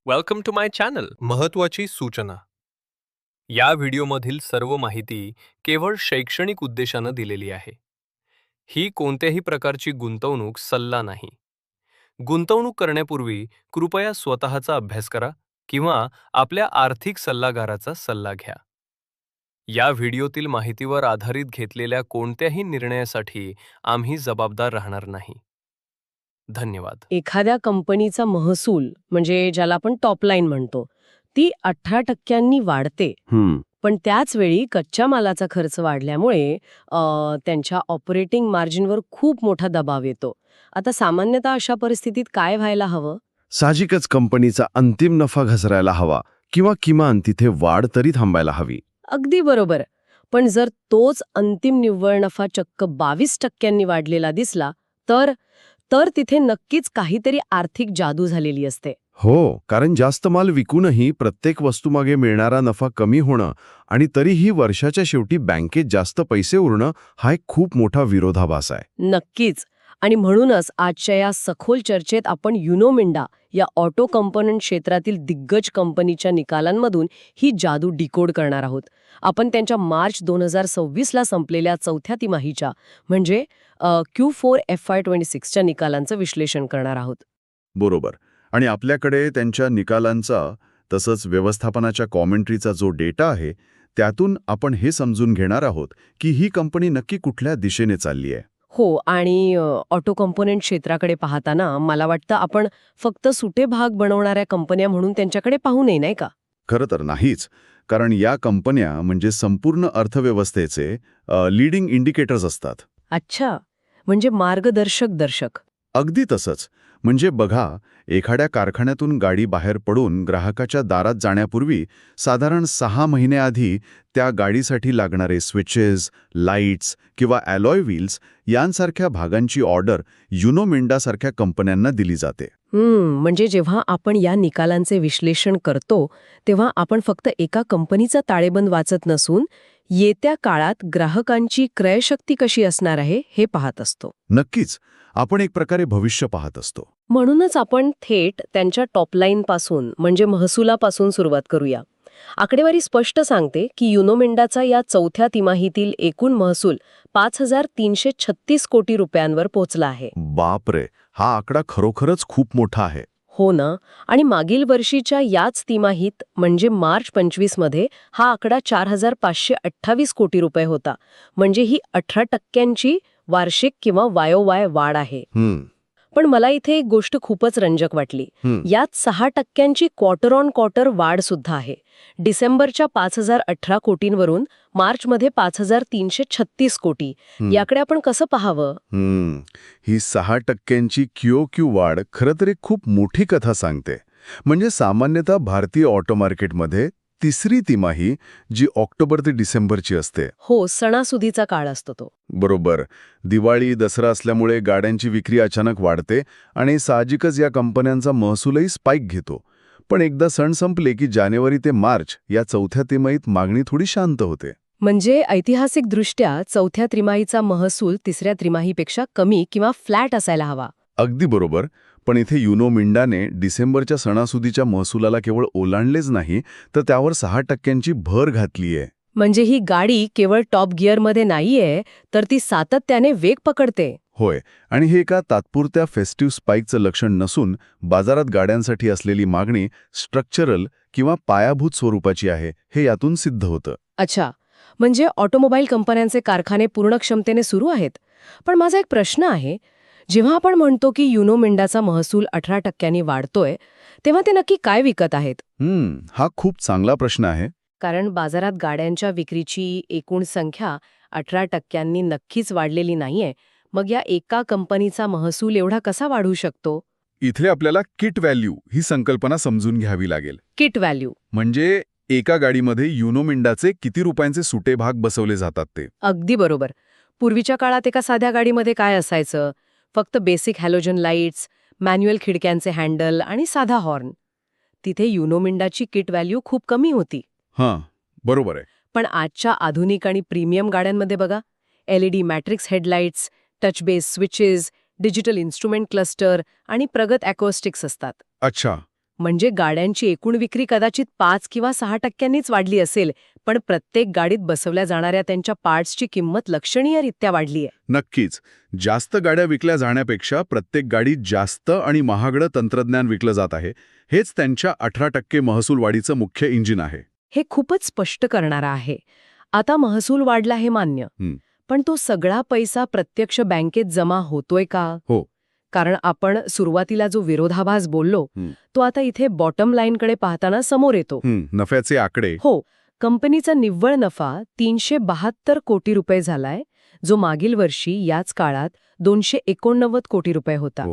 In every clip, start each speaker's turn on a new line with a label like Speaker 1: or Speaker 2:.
Speaker 1: Welcome to my channel. महत्त्वाची सूचना. या व्हिडिओमधील सर्व माहिती केवळ शैक्षणिक उद्देशानं दिलेली आहे. ही कोणत्याही प्रकारची गुंतवणूक सल्ला नाही. गुंतवणूक करण्यापूर्वी कृपया स्वतःचा अभ्यास करा किंवा आपल्या आर्थिक सल्लागाराचा सल्ला घ्या. या व्हिडिओतील माहितीवर आधारित घेतलेल्या कोणत्याही निर्णयासाठी आम्ही जबाबदार राहणार नाही. धन्यवाद.
Speaker 2: एखाद्या कंपनीचा महसूल म्हणजे ज्याला आपण टॉप लाईन म्हणतो ती 18% वाढते, पण त्याच वेळी कच्च्या मालाचा खर्च वाढल्यामुळे त्यांच्या ऑपरेटिंग मार्जिनवर खूप मोठा दबाव येतो. आता सामान्यतः अशा परिस्थितीत काय व्हायला हवं?
Speaker 3: साहजिकच कंपनीचा अंतिम नफा घसरायला हवा किंवा किमान तिथे वाढ तरी थांबायला हवी.
Speaker 2: अगदी बरोबर. पण जर तोच अंतिम निव्वळ नफा चक्क 22% वाढलेला दिसला तर तर तिथे नक्कीच काहीतरी आर्थिक जादू झालेली असते.
Speaker 3: हो, कारण जास्त माल विकूनही प्रत्येक वस्तूमागे मिळणारा नफा कमी होणं आणि तरीही वर्षाच्या शेवटी बँकेत जास्त पैसे उरणं हा एक खूप मोठा विरोधाभास आहे.
Speaker 2: नक्कीच. आणि म्हणूनच आजच्या या सखोल चर्चेत आपण युनोमिंडा या ऑटो कंपोनंट क्षेत्रातील दिग्गज कंपनीच्या निकालांमधून ही जादू डिकोड करणार आहोत. आपण त्यांच्या मार्च 2026ला संपलेल्या चौथ्या तिमाहीच्या म्हणजे Q4 FY26च्या निकालांचं विश्लेषण करणार आहोत.
Speaker 4: बरोबर. आणि आपल्याकडे त्यांच्या निकालांचा तसंच व्यवस्थापनाच्या कॉमेंट्रीचा जो डेटा आहे त्यातून आपण हे समजून घेणार आहोत की ही कंपनी नक्की कुठल्या दिशेने चालली आहे.
Speaker 2: हो, आणि ऑटो कंपोनेंट क्षेत्राकडे पाहताना मला वाटतं आपण फक्त सुटे भाग बनवणाऱ्या कंपन्या म्हणून त्यांच्याकडे पाहू नये, नाही का?
Speaker 4: खरं तर नाहीच, कारण या कंपन्या म्हणजे संपूर्ण अर्थव्यवस्थेचे लीडिंग इंडिकेटर्स असतात.
Speaker 2: अच्छा, म्हणजे मार्गदर्शक.
Speaker 4: अगदी तसंच. म्हणजे बघा, एखाद्या कारखान्यातून गाडी बाहेर पडून ग्राहकाच्या दारात जाण्यापूर्वी साधारण 6 महिन्याआधी त्या गाडीसाठी लागणारे स्विचेस, लाईट्स किंवा ॲलॉय व्हील्स यांसारख्या भागांची ऑर्डर युनोमिंडासारख्या कंपन्यांना दिली जाते.
Speaker 2: म्हणजे जेव्हा आपण या निकालांचे विश्लेषण करतो तेव्हा आपण फक्त एका कंपनीचा ताळेबंद वाचत नसून येत्या काळात ग्राहकांची क्रयशक्ती कशी असणार आहे हे पाहत असतो.
Speaker 4: नक्कीच. आपण एक प्रकारे भविष्य पाहत असतो.
Speaker 2: म्हणूनच आपण थेट त्यांच्या टॉपलाईन पासून म्हणजे महसुलापासून सुरुवात करूया. आकडेवारी स्पष्ट सांगते की युनोमिंडाचा या चौथ्या तिमाहीतील एकूण महसूल 5,336 कोटी रुपयांवर पोहोचला आहे.
Speaker 4: बापरे, हा आकडा खरोखरच खूप मोठा आहे.
Speaker 2: हो ना. आणि मागील वर्षीच्या याच तिमाहीत म्हणजे मार्च 25 मध्ये हा आकडा 4,528 कोटी रुपये होता. म्हणजे ही 18% वार्षिक किंवा वायोवाय वाढ आहे. पण मला इथे एक गोष्ट खूपच रंजक वाटली. यात 6% क्वार्टर ऑन क्वार्टर वाढ सुद्धा आहे. डिसेंबरच्या 5,018 कोटींवरून मार्चमध्ये 5,336 कोटी. याकडे आपण कसं पाहावं?
Speaker 4: ही 6% QOQ वाढ खरं तर एक खूप मोठी कथा सांगते. म्हणजे सामान्यतः भारतीय ऑटो मार्केटमध्ये तिसरी तिमाही जी ऑक्टोबर ते डिसेंबरची असते.
Speaker 2: हो, सणासुदीचा काळ असतो तो.
Speaker 4: बरोबर. दिवाळी, दसरा असल्यामुळे गाड्यांची विक्री अचानक वाढते आणि साहजिकच या कंपन्यांचा महसूलही स्पाइक घेतो. पण एकदा सण संपले की जानेवारी ते मार्च या चौथ्या तिमाहीत मागणी थोडी शांत होते.
Speaker 2: म्हणजे ऐतिहासिकदृष्ट्या चौथ्या त्रिमाहीचा महसूल तिसऱ्या त्रिमाहीपेक्षा कमी किंवा फ्लॅट असायला हवा.
Speaker 4: अगदी बरोबर. पण इथे युनोमिंडाने डिसेंबरच्या सणासुदीच्या महसुलाला केवळ ओलांडलेच नाही तर त्यावर 6% भर घातलीय.
Speaker 2: म्हणजे ही गाडी केवळ टॉप गिअरमध्ये नाहीये तर ती सातत्याने वेग पकडते.
Speaker 4: होय. आणि हे एका तात्पुरत्या फेस्टिव्ह स्पाइकचं लक्षण नसून बाजारात गाड्यांसाठी असलेली मागणी स्ट्रक्चरल किंवा पायाभूत स्वरूपाची आहे हे यातून सिद्ध होतं. अच्छा,
Speaker 2: म्हणजे ऑटोमोबाईल कंपन्यांचे कारखाने पूर्ण क्षमतेने सुरू आहेत. पण माझा एक प्रश्न आहे, जेव्हा आपण म्हणतो की युनोमिंडाचा महसूल 18% वाढतोय तेव्हा ते नक्की काय विकत आहेत?
Speaker 4: हा खूप चांगला प्रश्न आहे.
Speaker 2: कारण बाजारात गाड्यांच्या विक्रीची एकूण संख्या 18% नक्कीच वाढलेली नाहीये. मग या एका कंपनीचा महसूल एवढा कसा वाढू शकतो?
Speaker 4: इथे आपल्याला किट व्हॅल्यू ही संकल्पना समजून घ्यावी लागेल.
Speaker 2: किट व्हॅल्यू
Speaker 4: म्हणजे एका गाडीमध्ये युनोमिंडाचे किती रुपयांचे सुटे भाग बसवले जातात ते.
Speaker 2: अगदी बरोबर. पूर्वीच्या काळात एका साध्या गाडीमध्ये काय असायचं? फक्त बेसिक हॅलोजन लाईट्स, मॅन्युअल खिडक्यांचे हँडल आणि साधा हॉर्न. तिथे युनोमिंडाची किट व्हॅल्यू खूप कमी होती.
Speaker 4: हां, बरोबर आहे.
Speaker 2: पण आजच्या आधुनिक आणि प्रीमियम गाड्यांमध्ये बघा, LED matrix headlights, touch base switches, digital instrument cluster आणि प्रगत ॲकोस्टिक्स असतात.
Speaker 4: अच्छा,
Speaker 2: म्हणजे गाड्यांची एकूण विक्री कदाचित 5 किंवा 6% वाढली असेल, पण प्रत्येक गाडीत बसवल्या जाणाऱ्या त्यांच्या पार्ट्सची किंमत लक्षणीयरित्या वाढलीय.
Speaker 4: नक्कीच. जास्त गाड्या विकल्या जाण्यापेक्षा प्रत्येक गाडीत जास्त आणि महागडं तंत्रज्ञान विकलं जात आहे. हेच त्यांच्या 18% महसूल वाढीचं मुख्य इंजिन आहे.
Speaker 2: हे खूपच स्पष्ट करणारं आहे. आता महसूल वाढला हे मान्य, पण तो सगळा पैसा प्रत्यक्ष बँकेत जमा होतोय का?
Speaker 4: हो.
Speaker 2: कारण आपण सुरुवातीला जो विरोधाभास बोललो, तो आता इथे बॉटम लाईनकडे पाहताना समोर येतो.
Speaker 4: नफ्याचे आकडे.
Speaker 2: हो, कंपनीचा निव्वळ नफा 372 कोटी रुपये झालाय, जो मागील वर्षी याच काळात 289 कोटी रुपये होता.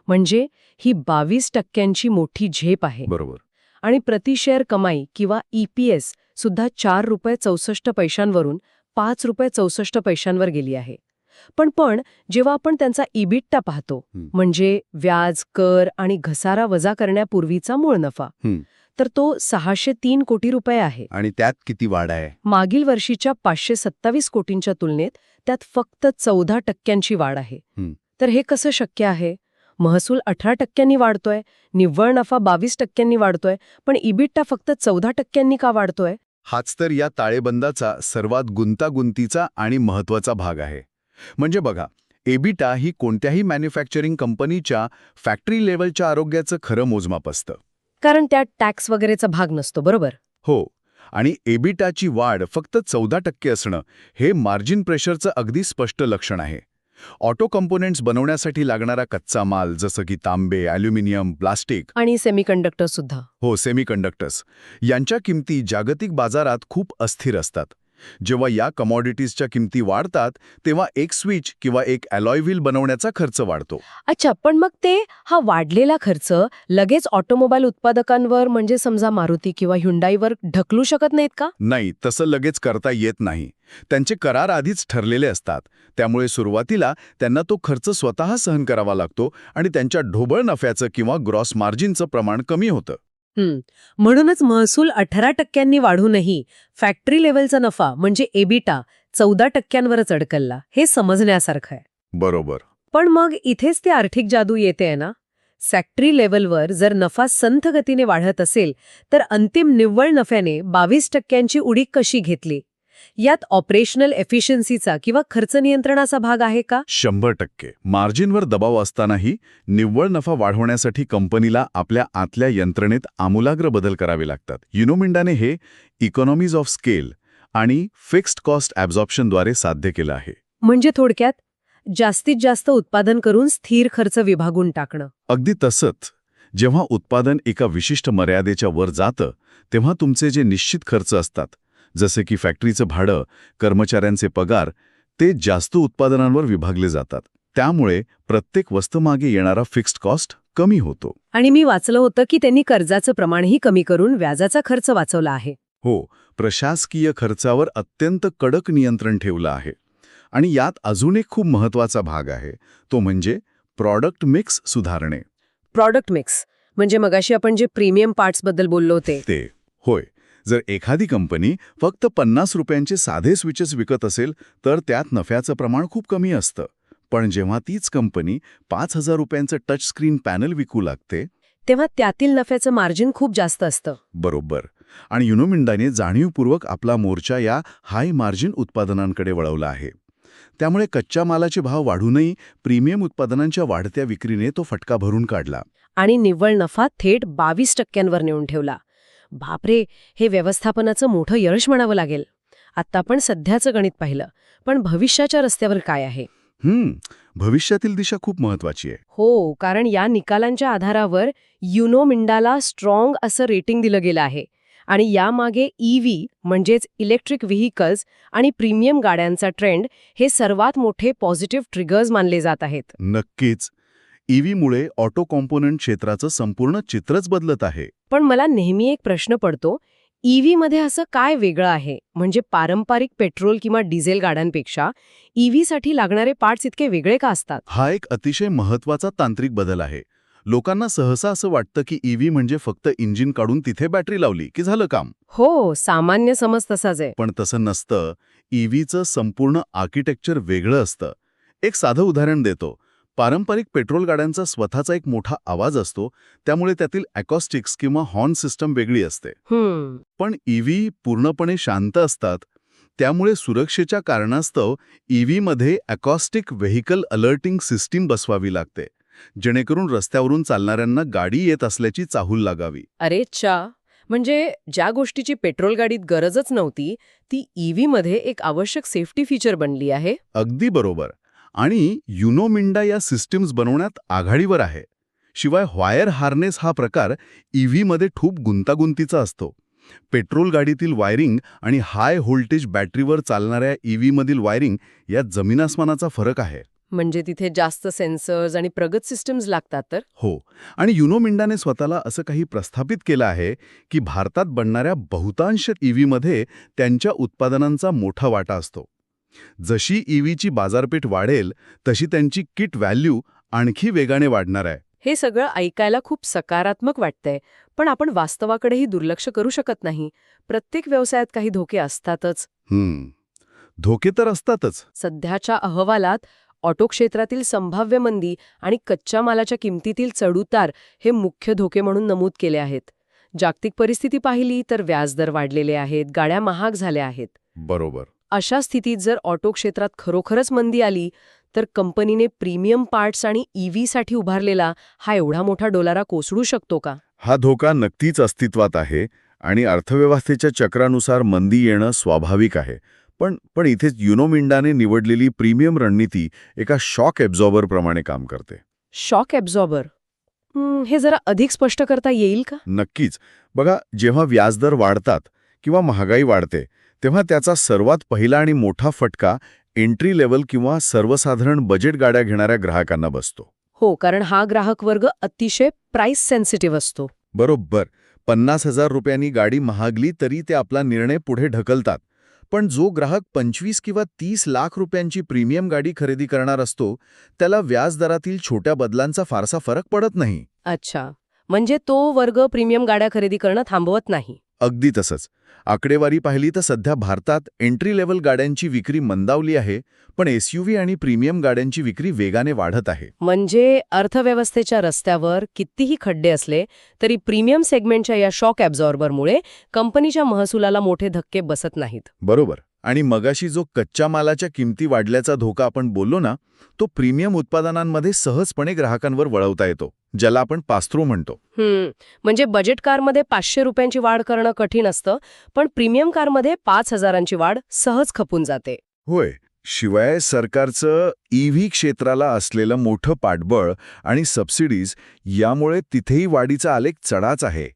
Speaker 2: म्हणजे ही 22% मोठी झेप आहे.
Speaker 4: बरोबर.
Speaker 2: आणि प्रतिशेअर कमाई किंवा EPS सुद्धा 4 रुपये 64 पैशांवरून 5 रुपये 64 पैशांवर गेली आहे. पण जेव्हा आपण त्यांचा EBITDA पाहतो, म्हणजे व्याज, कर आणि घसारा वजा करण्यापूर्वीचा मूळ नफा, तर तो 603 कोटी रुपये आहे.
Speaker 4: आणि त्यात किती वाढ आहे?
Speaker 2: मागील वर्षीच्या 527 कोटींच्या तुलनेत त्यात फक्त 14% वाढ आहे. तर हे कसं शक्य आहे? महसूल 18% वाढतोय, निव्वळ नफा 22% वाढतोय, पण EBITDA फक्त 14% का वाढतोय?
Speaker 4: हाच तर या ताळेबंदाचा सर्वात गुंतागुंतीचा आणि महत्त्वाचा भाग आहे. म्हणजे बघा, EBITDA ही कोणत्याही मॅन्युफॅक्चरिंग कंपनीच्या फॅक्टरी लेव्हलच्या आरोग्याचं खरं मोजमाप असतं.
Speaker 2: कारण त्यात टॅक्स वगैरेचा भाग नसतो, बरोबर?
Speaker 4: हो. आणि EBITDAची वाढ फक्त 14% असणं हे मार्जिन प्रेशरचं अगदी स्पष्ट लक्षण आहे. ऑटो कंपोनेंट्स बनवण्यासाठी लागणारा कच्चा माल जसं की तांबे, ॲल्युमिनियम, प्लास्टिक
Speaker 2: आणि सेमीकंडक्टर सुद्धा.
Speaker 4: हो, सेमीकंडक्टर्स यांच्या किमती जागतिक बाजारात खूप अस्थिर असतात. जेव्हा या कमॉडिटीजच्या किमती वाढतात, तेव्हा एक स्विच किंवा एक अलॉय व्हील बनवण्याचा खर्च वाढतो.
Speaker 2: अच्छा, पण मग हा वाढलेला खर्च लगेच ऑटोमोबाईल उत्पादकांवर, म्हणजे समजा मारुती किंवा ह्युंडाईवर ढकलू शकत नाहीत का?
Speaker 4: नाही, तसं लगेच करता येत नाही. त्यांचे करार आधीच ठरलेले असतात. त्यामुळे सुरुवातीला त्यांना तो खर्च स्वतः सहन करावा लागतो आणि त्यांच्या ढोबळ नफ्याचं किंवा ग्रॉस मार्जिनचं प्रमाण कमी होतं.
Speaker 2: म्हणूनच महसूल 18% वाढूनही फॅक्टरी लेव्हलचा नफा म्हणजे EBITDA 14%वरच अडकलला. हे समजण्यासारखं आहे.
Speaker 4: बरोबर.
Speaker 2: पण मग इथेच ती आर्थिक जादू येते ना. फॅक्टरी लेव्हलवर जर नफा संथ गतीने वाढत असेल, तर अंतिम निव्वळ नफ्याने 22% उडी कशी घेतली? यात ऑपरेशनल एफिशियन्सीचा किंवा खर्च नियंत्रणाचा भाग आहे का?
Speaker 4: 100%. मार्जिनवर दबाव असतानाही निव्वळ नफा वाढवण्यासाठी कंपनीला आपल्या आतल्या यंत्रणेत आमूलाग्र बदल करावे लागतात. युनोमिंडाने हे इकॉनॉमीज ऑफ स्केल आणि फिक्स्ड कॉस्ट ॲब्झॉर्प्शनद्वारे साध्य केलं आहे.
Speaker 2: म्हणजे थोडक्यात जास्तीत जास्त उत्पादन करून स्थिर खर्च विभागून टाकणं.
Speaker 4: अगदी तसंच. जेव्हा उत्पादन एका विशिष्ट मर्यादेच्या वर जातं, तेव्हा तुमचे जे निश्चित खर्च असतात, जसे की फॅक्टरीचं भाडं, कर्मचाऱ्यांचे पगार, ते जास्त उत्पादनांवर विभागले जातात. त्यामुळे प्रत्येक वस्तूमागे येणारा फिक्स्ड कॉस्ट कमी होतो.
Speaker 2: आणि मी वाचलं होतं की त्यांनी कर्जाचं प्रमाणही कमी करून व्याजाचा खर्च वाचवला आहे.
Speaker 4: हो, प्रशासकीय खर्चावर अत्यंत कडक नियंत्रण ठेवलं आहे. आणि यात अजून एक खूप महत्त्वाचा भाग आहे, तो म्हणजे प्रॉडक्ट मिक्स सुधारणे.
Speaker 2: प्रॉडक्ट मिक्स म्हणजे मगाशी आपण जे प्रीमियम पार्ट्सबद्दल बोललो होते
Speaker 4: ते. होय. जर एखादी कंपनी फक्त 50 रुपयांचे साधे स्विचेस विकत असेल, तर त्यात नफ्याचं प्रमाण खूप कमी असतं. पण जेव्हा तीच कंपनी 5,000 रुपयांचं टच स्क्रीन पॅनल विकू लागते,
Speaker 2: तेव्हा त्यातील नफ्याचं मार्जिन खूप जास्त असतं.
Speaker 4: बरोबर. आणि युनोमिंडाने जाणीवपूर्वक आपला मोर्चा या हाय मार्जिन उत्पादनांकडे वळवला आहे. त्यामुळे कच्च्या मालाचे भाव वाढूनही प्रीमियम उत्पादनांच्या वाढत्या विक्रीने तो फटका भरून काढला.
Speaker 2: आणि निव्वळ नफा थेट 22%वर नेऊन ठेवला. बापरे, हे व्यवस्थापनाचं मोठं यश म्हणावं लागेल. आता आपण सध्याचं गणित पाहिलं, पण भविष्याच्या रस्त्यावर काय आहे?
Speaker 4: भविष्यातील दिशा खूप महत्वाची आहे.
Speaker 2: हो, कारण या निकालांच्या आधारावर युनोमिंडाला स्ट्रॉंग असं रेटिंग दिलं गेलं आहे. आणि यामागे EV म्हणजेच इलेक्ट्रिक व्हेइकल्स आणि प्रीमियम गाड्यांचा ट्रेंड हे सर्वात मोठे पॉझिटिव्ह ट्रिगर्स मानले जात आहेत.
Speaker 4: नक्कीच. EVमुळे ऑटो कॉम्पोनंट क्षेत्राचं संपूर्ण चित्रच बदलत आहे.
Speaker 2: पण मला नेहमी एक प्रश्न पडतो, EVमध्ये असं काय वेगळं आहे? म्हणजे पारंपरिक पेट्रोल किंवा डिझेल गाड्यांपेक्षा EVसाठी लागणारे पार्ट्स इतके वेगळे का असतात?
Speaker 4: हा एक अतिशय महत्वाचा तांत्रिक बदल आहे. लोकांना सहसा असं वाटतं की EV म्हणजे फक्त इंजिन काढून तिथे बॅटरी लावली की झालं काम.
Speaker 2: हो, सामान्य समज तसाच आहे.
Speaker 4: पण तसं नसतं. EVचं संपूर्ण आर्किटेक्चर वेगळं असतं. एक साधं उदाहरण देतो. पारंपरिक पेट्रोल गाड्यांचा स्वतःचा एक मोठा आवाज असतो, त्यामुळे त्यातील अकॉस्टिक्स किंवा हॉर्न सिस्टम वेगळी असते. पण ईव्ही पूर्णपणे शांत असतात, त्यामुळे सुरक्षेच्या कारणास्तव ईव्हीमध्ये अकॉस्टिक व्हेइकल अलर्टिंग सिस्टीम बसवावी लागते, जेणेकरून रस्त्यावरून चालणाऱ्यांना गाडी येत असल्याची चाहूल लागावी.
Speaker 2: अरे चा, म्हणजे ज्या गोष्टीची पेट्रोल गाडीत गरजच नव्हती ती ईव्हीमध्ये एक आवश्यक सेफ्टी फीचर बनली आहे.
Speaker 4: अगदी बरोबर. आणि युनोमिंडा या सिस्टीम्स बनवण्यात आघाडीवर आहे. शिवाय वायर हार्नेस हा प्रकार ईव्हीमध्ये खूप गुंतागुंतीचा असतो. पेट्रोल गाडीतील वायरिंग आणि हाय व्होल्टेज बॅटरीवर चालणाऱ्या ईव्हीमधील वायरिंग यात जमीन-आसमानाचा फरक आहे.
Speaker 2: म्हणजे तिथे जास्त सेन्सर्स आणि प्रगत सिस्टम्स लागतात तर.
Speaker 4: हो. आणि युनोमिंडाने स्वतःला असं काही प्रस्थापित केलं आहे की भारतात बनणाऱ्या बहुतांश ईव्हीमध्ये त्यांच्या उत्पादनांचा मोठा वाटा असतो. जशी ईव्हीची बाजारपेठ वाढेल तशी त्यांची किट व्हॅल्यू आणखी वेगाने वाढणार आहे.
Speaker 2: हे सगळं ऐकायला खूप सकारात्मक वाटतंय, पण आपण वास्तवाकडेही दुर्लक्ष करू शकत नाही. प्रत्येक व्यवसायात काही धोके असतातच.
Speaker 4: धोके तर असतातच.
Speaker 2: सध्याच्या अहवालात ऑटो क्षेत्रातील संभाव्य मंदी आणि कच्च्या मालाच्या किमतीतील चढउतार हे मुख्य धोके म्हणून नमूद केले आहेत. जागतिक परिस्थिती पाहिली तर व्याजदर वाढलेले आहेत, गाड्या महाग झाल्या आहेत.
Speaker 4: बरोबर.
Speaker 2: अशा स्थितीत जर ऑटो क्षेत्रात खरोखरच मंदी आली तर कंपनीने प्रीमियम पार्ट्स आणि ईव्हीसाठी उभारलेला हा एवढा मोठा डोलारा कोसळू शकतो का?
Speaker 4: हा धोका नक्कीच अस्तित्वात आहे आणि अर्थव्यवस्थेच्या चक्रानुसार मंदी येणं स्वाभाविक आहे. पण इथेच युनोमिंडाने निवडलेली प्रीमियम रणनीती एका शॉक ॲब्झॉर्बर प्रमाणे काम करते.
Speaker 2: शॉक ॲब्झॉर्बर हे जरा अधिक स्पष्ट करता येईल का?
Speaker 4: नक्कीच. बघा, जेव्हा व्याजदर वाढतात किंवा महागाई वाढते तेव्हा त्याचा सर्वात पहिला आणि मोठा फटका एंट्री लेव्हल किंवा सर्वसाधारण बजेट गाड्या घेणाऱ्या ग्राहकांना बसतो.
Speaker 2: हो, कारण हा ग्राहक वर्ग अतिशय प्राइस सेन्सिटिव्ह असतो.
Speaker 4: बरोबर. 50,000 रुपयांनी गाडी महागली तरी ते आपला निर्णय पुढे ढकलतात. पण जो ग्राहक 25 किंवा 30 लाख रुपयांची प्रीमियम गाडी खरेदी करणार असतो त्याला व्याजदरातील छोट्या बदलांचा फारसा फरक पडत नाही.
Speaker 2: अच्छा, म्हणजे तो वर्ग प्रीमियम गाड्या खरेदी करणं थांबवत नाही.
Speaker 4: अगदी तसंच. आकडेवारी पाहिली तर सध्या भारतात एंट्री लेव्हल गाड्यांची विक्री मंदावली आहे, पण एसयूव्ही आणि प्रीमियम गाड्यांची विक्री वेगाने वाढत आहे.
Speaker 2: म्हणजे अर्थव्यवस्थेच्या रस्त्यावर कितीही खड्डे असले तरी प्रीमियम सेगमेंटच्या या शॉक ॲब्झॉर्बरमुळे कंपनीच्या महसुलाला मोठे धक्के बसत नाहीत.
Speaker 4: बरोबर. आणि मगाशी जो कच्च्या मालाच्या किमती वाढल्याचा धोका आपण बोललो ना, तो प्रीमियम उत्पादनांमध्ये सहजपणे ग्राहकांवर वळवता येतो, ज्याला आपण पास-थ्रू म्हणतो.
Speaker 2: म्हणजे बजेट कारमध्ये 500 रुपयांची वाढ करणं कठीण असतं, पण प्रीमियम कारमध्ये 5,000ची वाढ सहज खपून जाते.
Speaker 4: होय. शिवाय सरकारचं ईव्ही क्षेत्राला असलेलं मोठं पाठबळ आणि सबसिडीज यामुळे तिथेही वाढीचा आलेख चढाच आहे.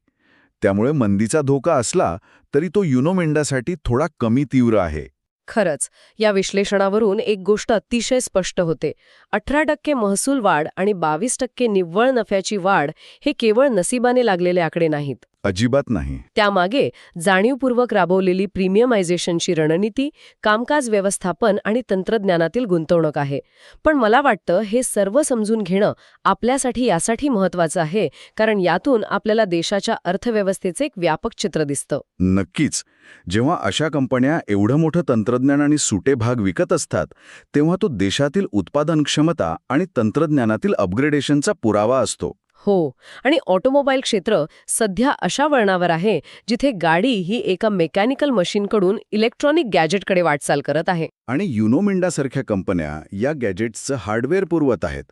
Speaker 4: त्यामुळे मंदीचा धोका असला तरी तो युनोमिंडासाठी थोडा कमी तीव्र आहे.
Speaker 2: खरंच, या विश्लेषणावरून एक गोष्ट अतिशय स्पष्ट होते. 18% महसूल वाढ आणि 22% निव्वळ नफ्याची वाढ हे केवळ नशिबाने लागलेले आकडे नाहीत.
Speaker 4: अजिबात नाही.
Speaker 2: त्यामागे जाणीवपूर्वक राबवलेली प्रीमियमायझेशनची रणनीती, कामकाज व्यवस्थापन आणि तंत्रज्ञानातील गुंतवणूक आहे. पण मला वाटतं हे सर्व समजून घेणं आपल्यासाठी यासाठी महत्त्वाचं आहे, कारण यातून आपल्याला देशाच्या अर्थव्यवस्थेचे एक व्यापक चित्र दिसतं.
Speaker 4: नक्कीच. जेव्हा अशा कंपन्या एवढं मोठं तंत्रज्ञान आणि सुटे भाग विकत असतात तेव्हा तो देशातील उत्पादन क्षमता आणि तंत्रज्ञानातील अपग्रेडेशनचा पुरावा असतो.
Speaker 2: हो, आणि ऑटोमोबाईल क्षेत्र सध्या अशा वळणावर आहे जिथे गाडी ही एका मेकॅनिकल मशीनकडून इलेक्ट्रॉनिक गॅजेटकडे वाटचाल करत आहे.
Speaker 4: आणि युनोमिंडासारख्या कंपन्या या गॅजेट्सचं हार्डवेअर पुरवत आहेत.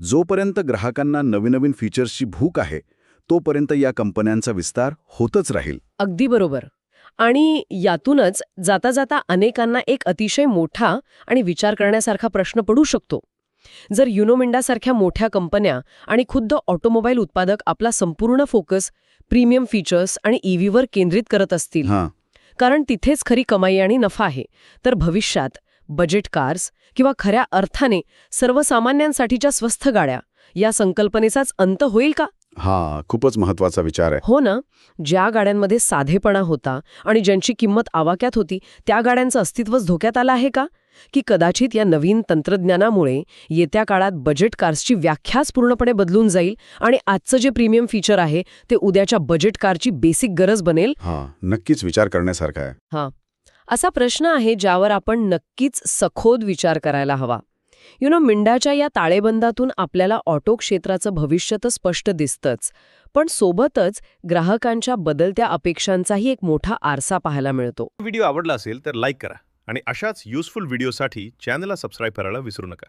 Speaker 4: जोपर्यंत ग्राहकांना नवीन फीचर्सची भूक आहे तोपर्यंत या कंपन्यांचा विस्तार होतच राहील.
Speaker 2: अगदी बरोबर. आणि यातूनच जाता जाता अनेकांना एक अतिशय मोठा आणि विचार करण्यासारखा प्रश्न पडू शकतो. जर युनोमिंडासारख्या मोठ्या कंपन्या आणि खुद्द ऑटोमोबाईल उत्पादक आपला संपूर्ण फोकस प्रीमियम फीचर्स आणि ईव्हीवर केंद्रित करत असतील, कारण तिथेच खरी कमाई आणि नफा आहे, तर भविष्यात बजेट कार्स किंवा खऱ्या अर्थाने सर्वसामान्यांसाठीच्या स्वस्त गाड्या या संकल्पनेचाच अंत होईल का?
Speaker 4: खूपच महत्वाचा विचार आहे.
Speaker 2: हो ना. ज्या गाड्यांमध्ये साधेपणा होता आणि ज्यांची किंमत आवाक्यात होती त्या गाड्यांचं अस्तित्वच धोक्यात आलं आहे का? की कदाचित या नवीन तंत्रज्ञानामुळे येत्या काळात बजेट कार्सची व्याख्याच पूर्णपणे बदलून जाईल आणि आजचं जे प्रीमियम फीचर आहे ते उद्याच्या बजेट कारची बेसिक गरज बनेल?
Speaker 4: नक्कीच विचार करण्यासारखा आहे.
Speaker 2: असा प्रश्न आहे ज्यावर आपण नक्कीच सखोल विचार करायला हवा. मिंडाच्या या ताळेबंदातून आपल्याला ऑटो क्षेत्राचं भविष्य तर स्पष्ट दिसतंच, पण सोबतच ग्राहकांच्या बदलत्या अपेक्षांचाही एक मोठा आरसा पाहायला मिळतो.
Speaker 5: व्हिडिओ आवडला असेल तर लाईक करा आणि अशाच युजफुल व्हिडिओसाठी चॅनलला सबस्क्राईब करायला विसरू नका.